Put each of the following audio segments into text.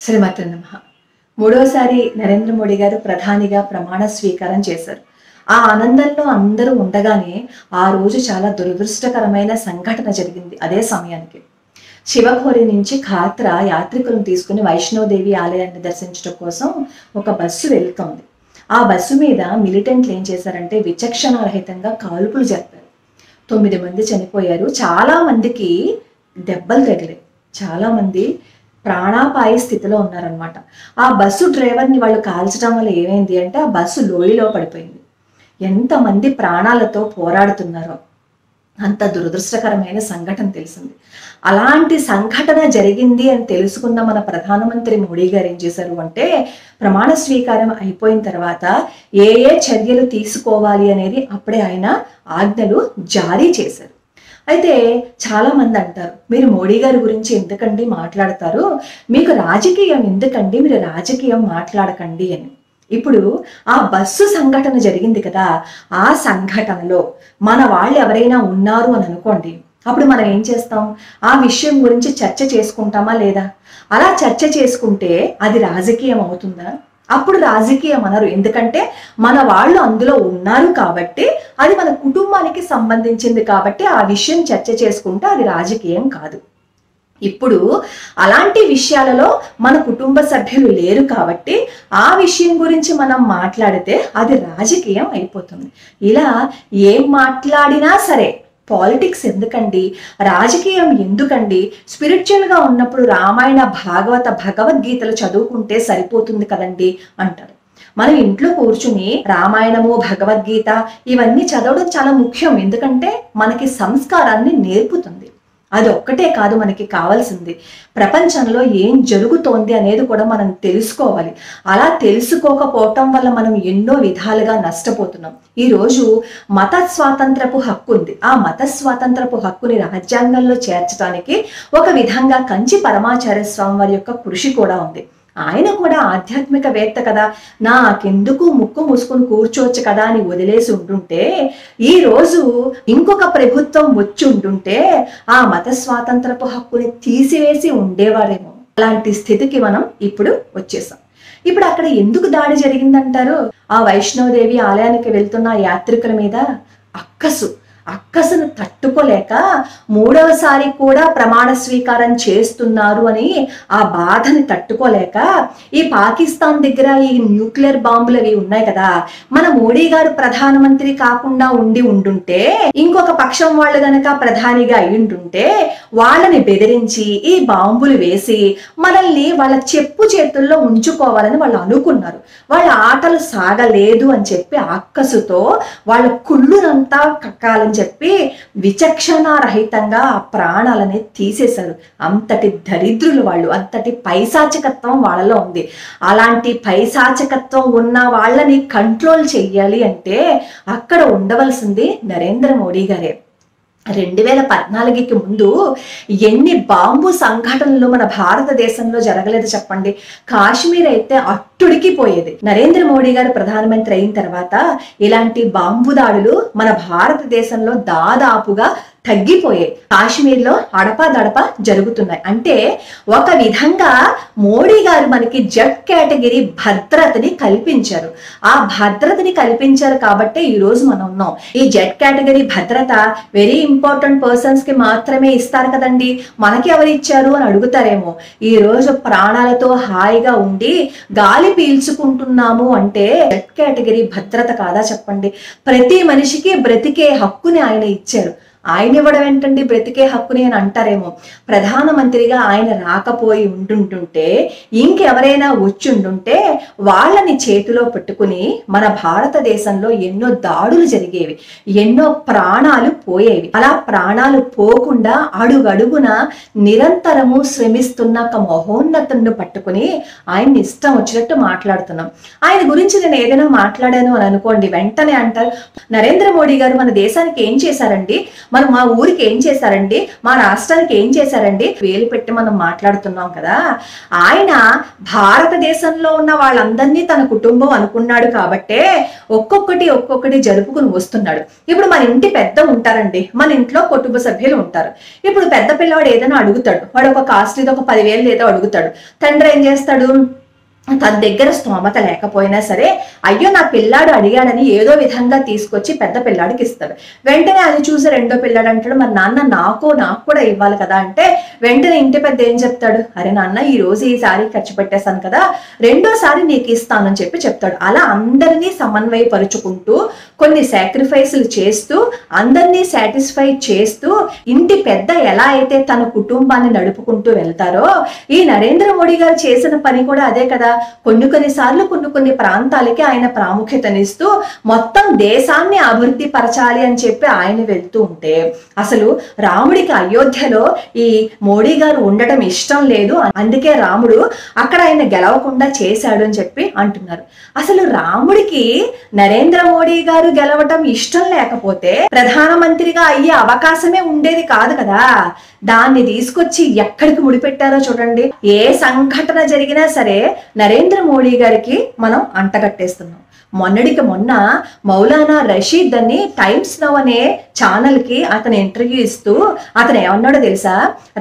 శ్రీమతి నమః. మూడోసారి నరేంద్ర మోడీ గారు ప్రధానిగా ప్రమాణ స్వీకారం చేశారు. ఆ ఆనందంలో అందరూ ఉండగానే ఆ రోజు చాలా దురదృష్టకరమైన సంఘటన జరిగింది. అదే సమయానికి శివఖోరి నుంచి ఖాత్రా యాత్రికులను తీసుకుని వైష్ణోదేవి ఆలయాన్ని దర్శించడం కోసం ఒక బస్సు వెళ్తోంది. ఆ బస్సు మీద మిలిటెంట్లు ఏం చేశారంటే విచక్షణారహితంగా కాల్పులు జరిపారు. 9 మంది చనిపోయారు. చాలా మందికి దెబ్బలు తగిలాయి. చాలా మంది ప్రాణాపాయ స్థితిలో ఉన్నారనమాట. ఆ బస్సు డ్రైవర్ని వాళ్ళు కాల్చడం వల్ల ఏమైంది అంటే ఆ బస్సు లోయలో పడిపోయింది. ఎంతమంది ప్రాణాలతో పోరాడుతున్నారో అంత దురదృష్టకరమైన సంఘటన తెలిసింది. అలాంటి సంఘటన జరిగింది అని తెలుసుకున్న మన ప్రధానమంత్రి మోడీ గారు ఏం చేశారు అంటే ప్రమాణ స్వీకారం అయిపోయిన తర్వాత ఏ చర్యలు తీసుకోవాలి అనేది అప్పుడే ఆయన ఆజ్ఞలు జారీ చేశారు. అయితే చాలా మంది అంటారు, మీరు మోడీ గారి గురించి ఎందుకండి మాట్లాడతారు, మీకు రాజకీయం ఎందుకండి, మీరు రాజకీయం మాట్లాడకండి అని. ఇప్పుడు ఆ బస్సు సంఘటన జరిగింది కదా, ఆ సంఘటనలో మన వాళ్ళు ఎవరైనా ఉన్నారు అని అనుకోండి, అప్పుడు మనం ఏం చేస్తాం, ఆ విషయం గురించి చర్చ చేసుకుంటామా లేదా? అలా చర్చ చేసుకుంటే అది రాజకీయం అవుతుందా? అప్పుడు రాజకీయం అనరు. ఎందుకంటే మన వాళ్ళు అందులో ఉన్నారు కాబట్టి, అది మన కుటుంబానికి సంబంధించింది కాబట్టి ఆ విషయం చర్చ చేసుకుంటే అది రాజకీయం కాదు. ఇప్పుడు అలాంటి విషయాలలో మన కుటుంబ సభ్యులు లేరు కాబట్టి ఆ విషయం గురించి మనం మాట్లాడితే అది రాజకీయం అయిపోతుంది. ఇలా ఏం మాట్లాడినా సరే పాలిటిక్స్ ఎందుకండి, రాజకీయం ఎందుకండి, స్పిరిచువల్గా ఉన్నప్పుడు రామాయణ భాగవత భగవద్గీతలు చదువుకుంటే సరిపోతుంది కదండి అంటారు. మనం ఇంట్లో కూర్చుని రామాయణము భగవద్గీత ఇవన్నీ చదవడం చాలా ముఖ్యం. ఎందుకంటే మనకి సంస్కారాన్ని నేర్పుతుంది. అది ఒక్కటే కాదు మనకి కావాల్సింది, ప్రపంచంలో ఏం జరుగుతోంది అనేది కూడా మనం తెలుసుకోవాలి. అలా తెలుసుకోకపోవటం వల్ల మనం ఎన్నో విధాలుగా నష్టపోతున్నాం. ఈరోజు మత స్వాతంత్రపు హక్కు ఉంది. ఆ మత స్వాతంత్రపు హక్కుని రాజ్యాంగంలో చేర్చడానికి ఒక విధంగా కంచి పరమాచార్య స్వామి వారి యొక్క కృషి కూడా ఉంది. ఆయన కూడా ఆధ్యాత్మికవేత్త కదా, నాకెందుకు ముక్కు మూసుకొని కూర్చోవచ్చు కదా అని వదిలేసి ఉంటుంటే ఈ రోజు ఇంకొక ప్రభుత్వం వచ్చి ఉంటుంటే ఆ మత స్వాతంత్రపు హక్కుని తీసివేసి ఉండేవారేమో. అలాంటి స్థితికి మనం ఇప్పుడు వచ్చేసాం. ఇప్పుడు అక్కడ ఎందుకు దాడి జరిగిందంటారు? ఆ వైష్ణోదేవి ఆలయానికి వెళ్తున్న యాత్రికుల మీద అక్కసును తట్టుకోలేక మూడవసారి కూడా ప్రమాణ స్వీకారం చేస్తున్నారు అని ఆ బాధని తట్టుకోలేక ఈ పాకిస్తాన్ దగ్గర ఈ న్యూక్లియర్ బాంబులు అవి ఉన్నాయి కదా, మన మోడీ గారు ప్రధానమంత్రి కాకుండా ఉండుంటే ఇంకొక పక్షం వాళ్ళు గనక ప్రధానిగా అయ్యుంటుంటే వాళ్ళని బెదిరించి ఈ బాంబులు వేసి మనల్ని వాళ్ళ చెప్పు చేతుల్లో ఉంచుకోవాలని వాళ్ళు అనుకున్నారు. వాళ్ళ ఆటలు సాగలేదు అని చెప్పి అక్కసుతో వాళ్ళ కుళ్ళునంతా కక్కాలని చెప్పి విచక్షణారహితంగా ఆ ప్రాణాలని తీసేశారు. అంతటి దరిద్రులు వాళ్ళు, అంతటి పైశాచికత్వం వాళ్ళలో ఉంది. అలాంటి పైశాచికత్వం ఉన్న వాళ్ళని కంట్రోల్ చెయ్యాలి అంటే అక్కడ ఉండవలసింది నరేంద్ర మోడీ గారే. 2014కి ముందు ఎన్ని బాంబు సంఘటనలు మన భారతదేశంలో జరగలేదు చెప్పండి. కాశ్మీర్ అయితే అట్టుడికిపోయేది. నరేంద్ర మోడీ గారు ప్రధానమంత్రి అయిన తర్వాత ఇలాంటి బాంబు దాడులు మన భారతదేశంలో దాదాపుగా తగ్గిపోయాయి. కాశ్మీర్లో అడపాదడప జరుగుతున్నాయి. అంటే ఒక విధంగా మోడీ గారు మనకి జెడ్ కేటగిరీ భద్రతని కల్పించారు. ఆ భద్రతని కల్పించారు కాబట్టి ఈ రోజు మనం ఉన్నాం. ఈ జెడ్ కేటగిరీ భద్రత వెరీ ఇంపార్టెంట్ పర్సన్స్ కి మాత్రమే ఇస్తారు కదండి, మనకి ఎవరు ఇచ్చారు అని అడుగుతారేమో. ఈ రోజు ప్రాణాలతో హాయిగా ఉండి గాలి పీల్చుకుంటున్నాము అంటే జెడ్ కేటగిరీ భద్రత కాదా చెప్పండి? ప్రతి మనిషికి బ్రతికే హక్కుని ఆయన ఇచ్చారు. ఆయన ఇవ్వడం ఏంటండి బ్రతికే హక్కుని అని అంటారేమో. ప్రధానమంత్రిగా ఆయన రాకపోయి ఉంటుంటే ఇంకెవరైనా వచ్చి ఉంటుంటే వాళ్ళని చేతిలో పెట్టుకుని మన భారతదేశంలో ఎన్నో దాడులు జరిగేవి, ఎన్నో ప్రాణాలు పోయేవి. అలా ప్రాణాలు పోకుండా అడుగడుగున నిరంతరము శ్రమిస్తున్న ఒక మహోన్నతుని పట్టుకుని ఆయన్ని ఇష్టం వచ్చినట్టు మాట్లాడుతున్నాం. ఆయన గురించి నేను ఏదైనా మాట్లాడాను అని అనుకోండి, వెంటనే అంటారు నరేంద్ర మోడీ గారు మన దేశానికి ఏం చేశారండి, మరి మా ఊరికి ఏం చేశారండి, మా రాష్ట్రానికి ఏం చేశారండి, వేలు పెట్టి మనం మాట్లాడుతున్నాం కదా. ఆయన భారతదేశంలో ఉన్న వాళ్ళందరినీ తన కుటుంబం అనుకున్నాడు కాబట్టే ఒక్కొక్కటి జరుపుకుని వస్తున్నాడు. ఇప్పుడు మన ఇంటి పెద్ద ఉంటారండి, మన ఇంట్లో కుటుంబ సభ్యులు ఉంటారు. ఇప్పుడు పెద్ద పిల్లవాడు ఏదైనా అడుగుతాడు, వాడు ఒక కాస్ట్లీది ఒక 10,000 ఏదో అడుగుతాడు. తండ్రి ఏం చేస్తాడు, తన దగ్గర స్తోమత లేకపోయినా సరే అయ్యో నా పిల్లాడు అడిగాడని ఏదో విధంగా తీసుకొచ్చి పెద్ద పిల్లాడికి ఇస్తాడు. వెంటనే అది చూసి రెండో పిల్లాడు అంటాడు, మరి నాన్న నాకు కూడా ఇవ్వాలి కదా అంటే వెంటనే ఇంటి పెద్ద ఏం చెప్తాడు, అరే నాన్న ఈ రోజు ఈ సారీ ఖర్చు పెట్టేశాను కదా, రెండోసారి నీకు ఇస్తానని చెప్తాడు. అలా అందరినీ సమన్వయపరుచుకుంటూ కొన్ని సాక్రిఫైసులు చేస్తూ అందరినీ సాటిస్ఫై చేస్తూ ఇంటి పెద్ద ఎలా అయితే తన కుటుంబాన్ని నడుపుకుంటూ వెళ్తారో ఈ నరేంద్ర మోడీ గారు చేసిన పని కూడా అదే కదా. కొన్నిసార్లు కొన్ని ప్రాంతాలకి ఆయన ప్రాముఖ్యతనిస్తూ మొత్తం దేశాన్ని అభివృద్ధి పరచాలి అని చెప్పి ఆయన వెళ్తూ ఉంటే అసలు రాముడికి అయోధ్యలో ఈ మోడీ గారు ఉండటం ఇష్టం లేదు, అందుకే రాముడు అక్కడ ఆయన గెలవకుండా చేశాడు అని చెప్పి అంటున్నారు. అసలు రాముడికి నరేంద్ర మోడీ గారు గెలవటం ఇష్టం లేకపోతే ప్రధానమంత్రిగా అయ్యే అవకాశమే ఉండేది కాదు కదా. దాన్ని తీసుకొచ్చి ఎక్కడికి ముడిపెట్టారో చూడండి. ఏ సంఘటన జరిగినా సరే నరేంద్ర మోడీ గారికి మనం అంటగట్టేస్తున్నాం. మొన్నటికి మొన్న మౌలానా రషీద్ అని టైమ్స్ నౌ అనే ఛానల్ కి అతను ఇంటర్వ్యూ ఇస్తూ అతను ఏమన్నాడో తెలుసా,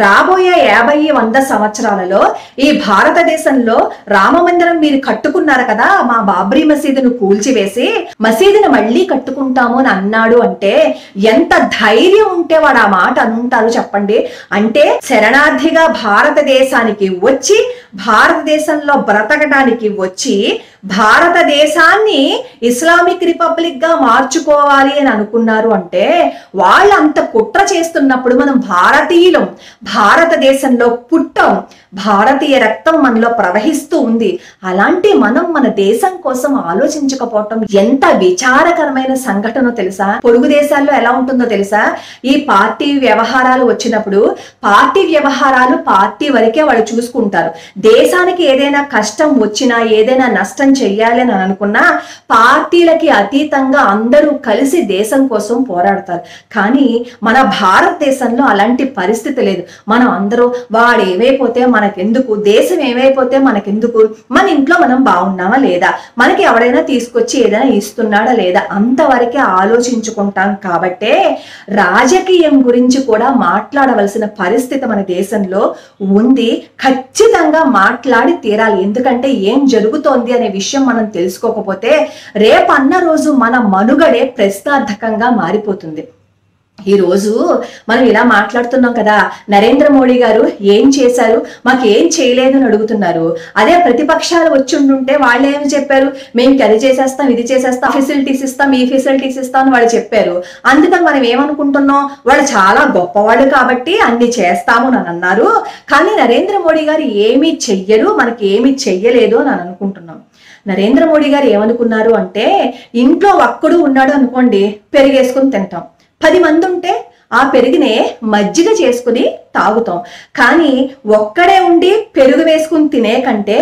రాబోయే 50-100 సంవత్సరాలలో ఈ భారతదేశంలో రామ మందిరం మీరు కట్టుకున్నారు కదా, మా బాబ్రీ మసీదును కూల్చివేసి మసీదును మళ్ళీ కట్టుకుంటాము అని అన్నాడు. అంటే ఎంత ధైర్యం ఉంటే వాడు ఆ మాట అంటారు చెప్పండి. అంటే శరణార్థిగా భారతదేశానికి వచ్చి భారతదేశంలో బ్రతకడానికి వచ్చి భారతదేశాన్ని ఇస్లామిక్ రిపబ్లిక్ గా మార్చుకోవాలి అని అనుకున్నారు. అంటే వాళ్ళు అంత కుట్ర చేస్తున్నప్పుడు మనం భారతీయులం, భారతదేశంలో పుట్టాం, భారతీయ రక్తం మనలో ప్రవహిస్తూ ఉంది. అలాంటి మనం మన దేశం కోసం ఆలోచించకపోవటం ఎంత విచారకరమైన సంఘటనో తెలుసా. పొరుగు దేశాల్లో ఎలా ఉంటుందో తెలుసా, ఈ పార్టీ వ్యవహారాలు వచ్చినప్పుడు పార్టీ వ్యవహారాలు పార్టీ వరకే వాళ్ళు చూసుకుంటారు. దేశానికి ఏదైనా కష్టం వచ్చినా ఏదైనా నష్టం చెయ్యాలి అని అనుకున్నా పార్టీలకి అతీతంగా అందరూ కలిసి దేశం కోసం పోరాడతారు. కానీ మన భారతదేశంలో అలాంటి పరిస్థితి లేదు. మనం అందరూ వాడు ఏమైపోతే మనకెందుకు, దేశం ఏమైపోతే మనకెందుకు, మన ఇంట్లో మనం బాగున్నామా లేదా, మనకి ఎవడైనా తీసుకొచ్చి ఏదైనా ఇస్తున్నాడా లేదా అంతవరకే ఆలోచించుకుంటాం. కాబట్టే రాజకీయం గురించి కూడా మాట్లాడవలసిన పరిస్థితి మన దేశంలో ఉంది. ఖచ్చితంగా మాట్లాడి తీరాలి. ఎందుకంటే ఏం జరుగుతోంది అనే విషయం మనం తెలుసుకోకపోతే రేపన్న రోజు మన మనుగడే ప్రశ్నార్థకంగా మారిపోతుంది. ఈ రోజు మనం ఇలా మాట్లాడుతున్నాం కదా, నరేంద్ర మోడీ గారు ఏం చేశారు, మాకు ఏం చేయలేదు అని అడుగుతున్నారు. అదే ప్రతిపక్షాలు వచ్చి ఉంటుంటే వాళ్ళు ఏమి చెప్పారు, మేము అది చేసేస్తాం ఇది చేసేస్తాం, ఫెసిలిటీస్ ఇస్తాం ఈ ఫెసిలిటీస్ ఇస్తాం అని వాళ్ళు చెప్పారు. అందుకని మనం ఏమనుకుంటున్నాం, వాళ్ళు చాలా గొప్పవాళ్ళు కాబట్టి అన్ని చేస్తాము అని అన్నారు. కానీ నరేంద్ర మోడీ గారు ఏమీ చెయ్యరు, మనకి ఏమీ చెయ్యలేదు అని అనుకుంటున్నాం. నరేంద్ర మోడీ గారు ఏమనుకున్నారు అంటే, ఇంట్లో ఒక్కడు ఉన్నాడు అనుకోండి, పెరిగేసుకుని తింటాం. 10 మంది ఉంటే ఆ పెరుగునే మజ్జిగ చేసుకుని తాగుతాం. కానీ ఒక్కడే ఉండి పెరుగు వేసుకుని తినే కంటే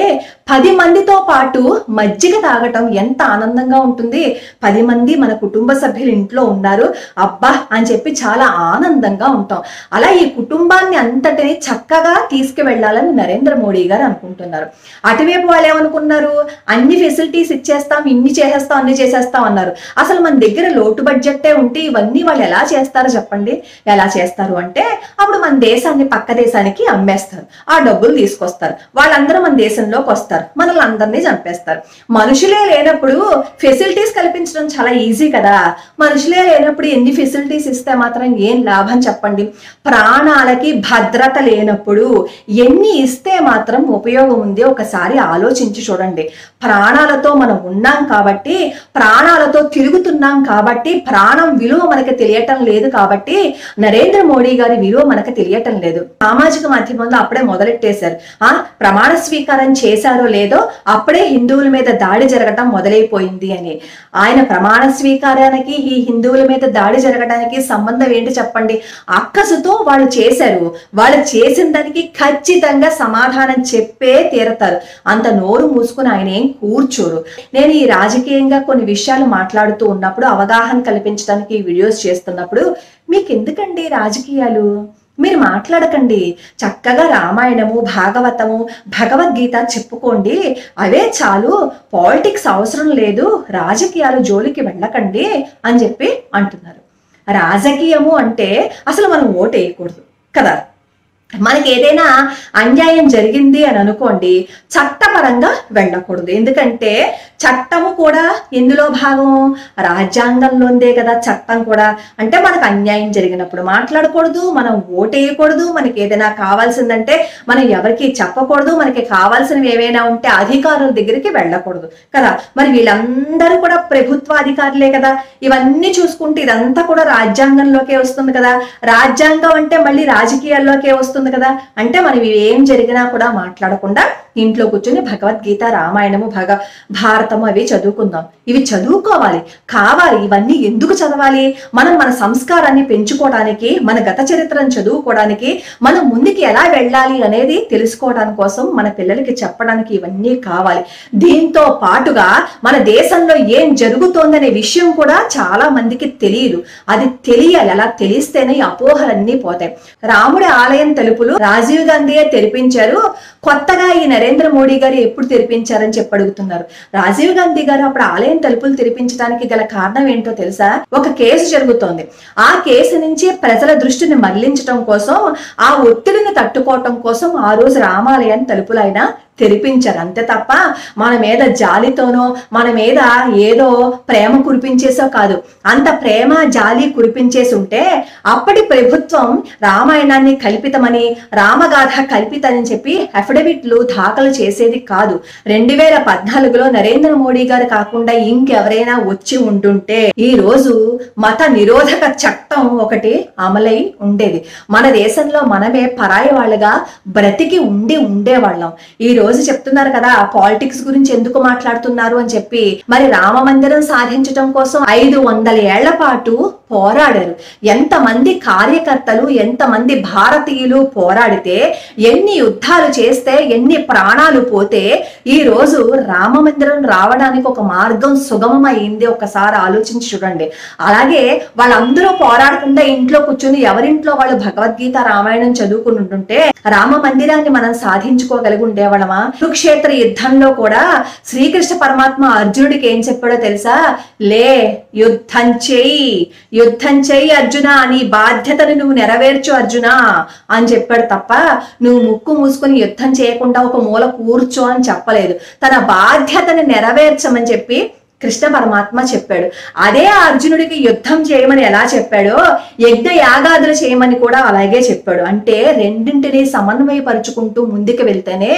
10 మందితో పాటు మజ్జిగ తాగటం ఎంత ఆనందంగా ఉంటుంది. 10 మంది మన కుటుంబ సభ్యులు ఇంట్లో ఉన్నారు అబ్బా అని చెప్పి చాలా ఆనందంగా ఉంటాం. అలా ఈ కుటుంబాన్ని అంతటిని చక్కగా తీసుకువెళ్ళాలని నరేంద్ర మోడీ గారు అనుకుంటున్నారు. అటువైపు వాళ్ళు ఏమనుకున్నారు, అన్ని ఫెసిలిటీస్ ఇచ్చేస్తాం, ఇన్ని చేసేస్తాం అన్ని చేసేస్తాం అన్నారు. అసలు మన దగ్గర లోటు బడ్జెట్టే ఉంటే ఇవన్నీ వాళ్ళు ఎలా చేస్తారో చెప్పండి. ఎలా చేస్తారు అంటే, అప్పుడు మన దేశాన్ని పక్క దేశానికి అమ్మేస్తారు, ఆ డబ్బులు తీసుకొస్తారు, వాళ్ళందరూ మన దేశంలోకి వస్తారు, మనల్ని అందరినీ చంపేస్తారు. మనుషులే లేనప్పుడు ఫెసిలిటీస్ కల్పించడం చాలా ఈజీ కదా. మనుషులే లేనప్పుడు ఎన్ని ఫెసిలిటీస్ ఇస్తే మాత్రం ఏం లాభం చెప్పండి. ప్రాణాలకి భద్రత లేనప్పుడు ఎన్ని ఇస్తే మాత్రం ఉపయోగం ఉంది ఒకసారి ఆలోచించి చూడండి. ప్రాణాలతో మనం ఉన్నాం కాబట్టి, ప్రాణాలతో తిరుగుతున్నాం కాబట్టి, ప్రాణం విలువ మనకి తెలియటం లేదు కాబట్టి, నరేంద్ర మోడీ గారి విలువ మనకు తెలియటం చేయటం లేదు. సామాజిక మాధ్యమంలో అప్పుడే మొదలెట్టేశారు. ప్రమాణ స్వీకారం చేశారో లేదో అప్పుడే హిందువుల మీద దాడి జరగటం మొదలైపోయింది అని. ఆయన ప్రమాణ స్వీకారానికి ఈ హిందువుల మీద దాడి జరగడానికి సంబంధం ఏంటి చెప్పండి? అక్కసుతో వాళ్ళు చేశారు. వాళ్ళు చేసిన దానికి ఖచ్చితంగా సమాధానం చెప్పే తీరతారు. అంత నోరు మూసుకుని ఆయన ఏం కూర్చోరు. నేను ఈ రాజకీయంగా కొన్ని విషయాలు మాట్లాడుతూ ఉన్నప్పుడు, అవగాహన కల్పించడానికి వీడియోస్ చేస్తున్నప్పుడు, మీకు ఎందుకండి రాజకీయాలు? మీరు మాట్లాడకండి. చక్కగా రామాయణము, భాగవతము, భగవద్గీత చెప్పుకోండి, అవే చాలు. పాలిటిక్స్ అవసరం లేదు, రాజకీయాలు జోలికి వెళ్ళకండి అని చెప్పి అంటున్నారు. రాజకీయము అంటే అసలు మనం ఓటు వేయకూడదు కదా. మనకి ఏదైనా అన్యాయం జరిగింది అని అనుకోండి, చట్టపరంగా వెళ్ళకూడదు. ఎందుకంటే చట్టము కూడా ఎందులో భాగం? రాజ్యాంగంలోందే కదా చట్టం కూడా. అంటే మనకు అన్యాయం జరిగినప్పుడు మాట్లాడకూడదు, మనం ఓటేయకూడదు, మనకి ఏదైనా కావాల్సిందంటే మనం ఎవరికి చెప్పకూడదు, మనకి కావాల్సినవి ఏవైనా ఉంటే అధికారుల దగ్గరికి వెళ్ళకూడదు కదా. మరి వీళ్ళందరూ కూడా ప్రభుత్వ అధికారులే కదా. ఇవన్నీ చూసుకుంటే ఇదంతా కూడా రాజ్యాంగంలోకే వస్తుంది కదా. రాజ్యాంగం అంటే మళ్ళీ రాజకీయాల్లోకే వస్తుంది కదా. అంటే మనం ఏం జరిగినా కూడా మాట్లాడకుండా ఇంట్లో కూర్చొని భగవద్గీత, రామాయణము, భారతము అవి చదువుకుందాం. ఇవి చదువుకోవాలి, కావాలి. ఇవన్నీ ఎందుకు చదవాలి? మనం మన సంస్కారాన్ని పెంచుకోవడానికి, మన గత చరిత్రను చదువుకోవడానికి, మనం ముందుకి ఎలా వెళ్ళాలి అనేది తెలుసుకోవడానికి కోసం మన పిల్లలకి చెప్పడానికి ఇవన్నీ కావాలి. దీంతో పాటుగా మన దేశంలో ఏం జరుగుతోందనే విషయం కూడా చాలా మందికి తెలియదు. అది తెలియాలి. అలా తెలిస్తేనే అపోహలన్నీ పోతాయి. రాముడి ఆలయం తలుపులు రాజీవ్ గాంధీయే తెరిపించారు, కొత్తగా ఈ నరేంద్ర మోడీ గారు ఎప్పుడు తెరిపించారని చెప్పి అడుగుతున్నారు. రాజీవ్ గాంధీ గారు అప్పుడు ఆలయం తలుపులు తెరిపించడానికి గల కారణం ఏంటో తెలుసా? ఒక కేసు జరుగుతోంది. ఆ కేసు నుంచి ప్రజల దృష్టిని మళ్లించడం కోసం, ఆ ఒత్తిడిని తట్టుకోవటం కోసం ఆ రోజు రామాలయాన్ని తలుపులు అయినా తెరిపించారు. అంతే తప్ప మన మీద జాలితోనో, మన మీద ఏదో ప్రేమ కురిపించేసో కాదు. అంత ప్రేమ జాలి కురిపించేసి ఉంటే అప్పటి ప్రభుత్వం రామాయణాన్ని కల్పితమని, రామగాథ కల్పితని చెప్పి అఫిడవిట్లు దాఖలు చేసేది కాదు. 2014లో నరేంద్ర మోడీ గారు కాకుండా ఇంకెవరైనా వచ్చి ఉంటుంటే ఈ రోజు మత నిరోధక చట్టం ఒకటి అమలై ఉండేది. మన దేశంలో మనమే పరాయి వాళ్ళగా బ్రతికి ఉండేవాళ్ళం. ఈ రోజు చెప్తున్నారు కదా పాలిటిక్స్ గురించి ఎందుకు మాట్లాడుతున్నారు అని చెప్పి. మరి రామ మందిరం సాధించడం కోసం 500 ఏళ్ల పాటు పోరాడారు. ఎంతమంది కార్యకర్తలు, ఎంతమంది భారతీయులు పోరాడితే, ఎన్ని యుద్ధాలు చేస్తే, ఎన్ని ప్రాణాలు పోతే ఈ రోజు రామ మందిరం రావడానికి ఒక మార్గం సుగమమైంది. ఒకసారి ఆలోచించి చూడండి. అలాగే వాళ్ళందరూ పోరాడకుండా ఇంట్లో కూర్చొని ఎవరింట్లో వాళ్ళు భగవద్గీత, రామాయణం చదువుకుని ఉంటుంటే రామ మందిరాన్ని మనం సాధించుకోగలిగి ఉండేవాళ్ళమా? కురుక్షేత్ర యుద్ధంలో కూడా శ్రీకృష్ణ పరమాత్మ అర్జునుడికి ఏం చెప్పాడో తెలుసా? లే, యుద్ధం చెయ్యి అర్జున, నీ బాధ్యతను నువ్వు నెరవేర్చు అర్జున అని చెప్పాడు తప్ప నువ్వు ముక్కు మూసుకొని యుద్ధం చేయకుండా ఒక మూల కూర్చో అని చెప్పలేదు. తన బాధ్యతను నెరవేర్చమని చెప్పి కృష్ణ పరమాత్మ చెప్పాడు. అదే అర్జునుడికి యుద్ధం చేయమని ఎలా చెప్పాడో యజ్ఞ యాగాదులు చేయమని కూడా అలాగే చెప్పాడు. అంటే రెండింటినీ సమన్వయపరుచుకుంటూ ముందుకు వెళ్తేనే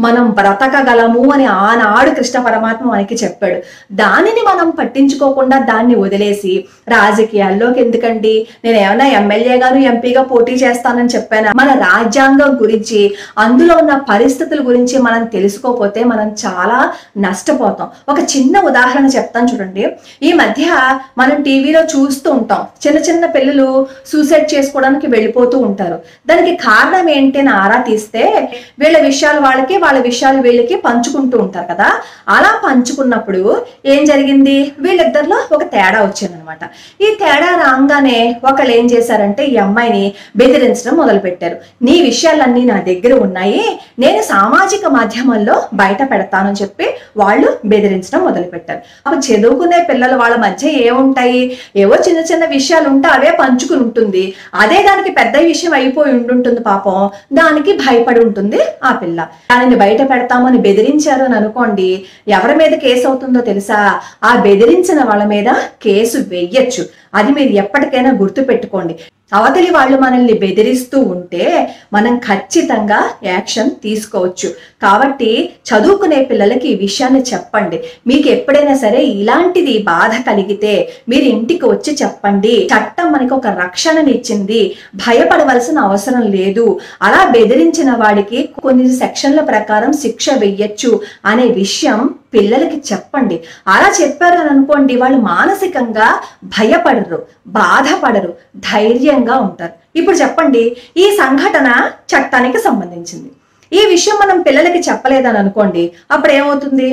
మనం బ్రతకగలము అని ఆనాడు కృష్ణ పరమాత్మ మనకి చెప్పాడు. దానిని మనం పట్టించుకోకుండా దాన్ని వదిలేసి రాజకీయాల్లోకి ఎందుకండి, నేను ఏమైనా ఎమ్మెల్యేగాను ఎంపీగా పోటీ చేస్తానని చెప్పాను? మన రాజ్యాంగం గురించి, అందులో ఉన్న పరిస్థితుల గురించి మనం తెలుసుకోకపోతే మనం చాలా నష్టపోతాం. ఒక చిన్న ఉదాహరణ చెప్తాను చూడండి. ఈ మధ్య మనం టీవీలో చూస్తూ ఉంటాం, చిన్న చిన్న పిల్లలు సూసైడ్ చేసుకోవడానికి వెళ్ళిపోతూ ఉంటారు. దానికి కారణం ఏంటి అని ఆరా తీస్తే వీళ్ళ విషయాలు వాళ్ళకి, వాళ్ళ విషయాలు వీళ్ళకి పంచుకుంటూ ఉంటారు కదా. అలా పంచుకున్నప్పుడు ఏం జరిగింది? వీళ్ళిద్దరిలో ఒక తేడా వచ్చిందనమాట. ఈ తేడా రాగానే ఒకళ్ళు ఏం చేశారంటే ఈ అమ్మాయిని బెదిరించడం మొదలు పెట్టారు. నీ విషయాలన్నీ నా దగ్గర ఉన్నాయి, నేను సామాజిక మాధ్యమాల్లో బయట పెడతానని చెప్పి వాళ్ళు బెదిరించడం మొదలు పెట్టారు. అప్పుడు చదువుకునే పిల్లలు వాళ్ళ మధ్య ఏముంటాయి? ఏవో చిన్న చిన్న విషయాలు ఉంటే అవే పంచుకుని ఉంటుంది. అదే దానికి పెద్ద విషయం అయిపోయి ఉంటుంటుంది. పాపం దానికి భయపడి ఉంటుంది ఆ పిల్ల. దానిని బయట పెడతామని బెదిరించారు అని అనుకోండి, ఎవరి మీద కేసు అవుతుందో తెలుసా? ఆ బెదిరించిన వాళ్ళ మీద కేసు వెయ్యొచ్చు. అది మీరు ఎప్పటికైనా గుర్తు పెట్టుకోండి. అవతలి వాళ్ళు మనల్ని బెదిరిస్తూ ఉంటే మనం ఖచ్చితంగా యాక్షన్ తీసుకోవచ్చు. కాబట్టి చదువుకునే పిల్లలకి ఈ విషయాన్ని చెప్పండి. మీకు ఎప్పుడైనా సరే ఇలాంటిది బాధ కలిగితే మీరు ఇంటికి వచ్చి చెప్పండి. చట్టం మనకి ఒక రక్షణనిచ్చింది, భయపడవలసిన అవసరం లేదు. అలా బెదిరించిన వాడికి కొన్ని సెక్షన్ల ప్రకారం శిక్ష వెయ్యొచ్చు అనే విషయం పిల్లలకి చెప్పండి. అలా చెప్పారు అని అనుకోండి, వాళ్ళు మానసికంగా భయపడరు, బాధపడరు, ధైర్యంగా ఉంటారు. ఇప్పుడు చెప్పండి, ఈ సంఘటన చట్టానికి సంబంధించింది. ఈ విషయం మనం పిల్లలకి చెప్పలేదని అనుకోండి, అప్పుడు ఏమవుతుంది?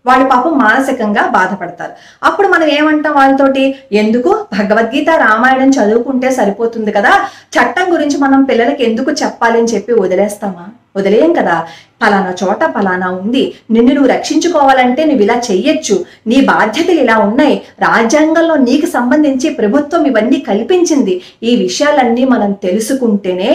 వాళ్ళు పాపం మానసికంగా బాధపడతారు. అప్పుడు మనం ఏమంటాం వాళ్ళతోటి? ఎందుకు భగవద్గీత రామాయణం చదువుకుంటే సరిపోతుంది కదా, చట్టం గురించి మనం పిల్లలకి ఎందుకు చెప్పాలి అని చెప్పి వదిలేస్తామా? వదిలేయం కదా. పలానా చోట పలానా ఉంది, నిన్ను నువ్వు రక్షించుకోవాలంటే నువ్వు ఇలా చెయ్యొచ్చు, నీ బాధ్యతలు ఇలా ఉన్నాయి, రాజ్యాంగంలో నీకు సంబంధించి ప్రభుత్వం ఇవన్నీ కల్పించింది. ఈ విషయాలన్నీ మనం తెలుసుకుంటేనే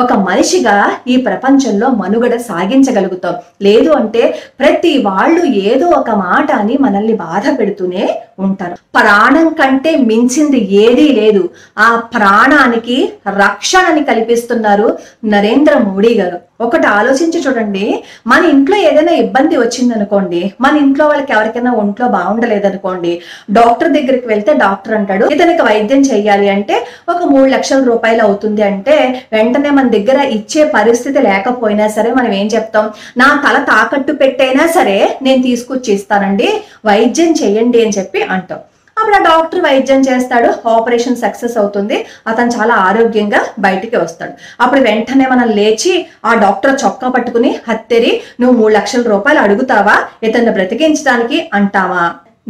ఒక మనిషిగా ఈ ప్రపంచంలో మనుగడ సాగించగలుగుతాం. లేదు అంటే ప్రతి వాళ్ళు ఏదో ఒక మాట అని మనల్ని బాధ పెడుతూనే ఉంటారు. ప్రాణం కంటే మించింది ఏదీ లేదు. ఆ ప్రాణానికి రక్షణని కల్పిస్తున్నారు నరేంద్ర మోడీ గారు. ఒకటి ఆలోచించి చూడండి, మన ఇంట్లో ఏదైనా ఇబ్బంది వచ్చిందనుకోండి, మన ఇంట్లో వాళ్ళకి ఎవరికైనా ఒంట్లో బాగుండలేదనుకోండి, డాక్టర్ దగ్గరికి వెళ్తే డాక్టర్ అంటాడు ఇతనికి వైద్యం చెయ్యాలి అంటే ఒక 3 లక్షల రూపాయలు అవుతుంది అంటే వెంటనే మన దగ్గర ఇచ్చే పరిస్థితి లేకపోయినా సరే మనం ఏం చెప్తాం? నా తల తాకట్టు పెట్టైనా సరే నేను తీసుకొచ్చి ఇస్తానండి, వైద్యం చెయ్యండి అని చెప్పి అంటాం. అప్పుడు ఆ డాక్టర్ వైద్యం చేస్తాడు, ఆపరేషన్ సక్సెస్ అవుతుంది, అతను చాలా ఆరోగ్యంగా బయటికి వస్తాడు. అప్పుడు వెంటనే మనం లేచి ఆ డాక్టర్ చొక్కా పట్టుకుని హత్తెరి నువ్వు 3 లక్షల రూపాయలు అడుగుతావా ఇతన్ని బ్రతికించడానికి అంటావా?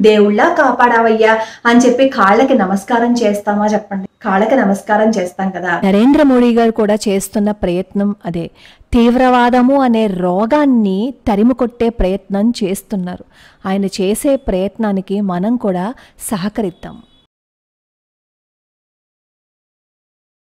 దేవుళ్ళ కాపాడావయ్యా అని చెప్పి కాళ్ళకి నమస్కారం చేస్తామా? చెప్పండి, కాళ్ళకి నమస్కారం చేస్తాం కదా. నరేంద్ర మోడీ గారు కూడా చేస్తున్న ప్రయత్నం అదే. తీవ్రవాదము అనే రోగాన్ని తరిమి కొట్టే ప్రయత్నం చేస్తున్నారు. ఆయన చేసే ప్రయత్నానికి మనం కూడా సహకరిద్దాం.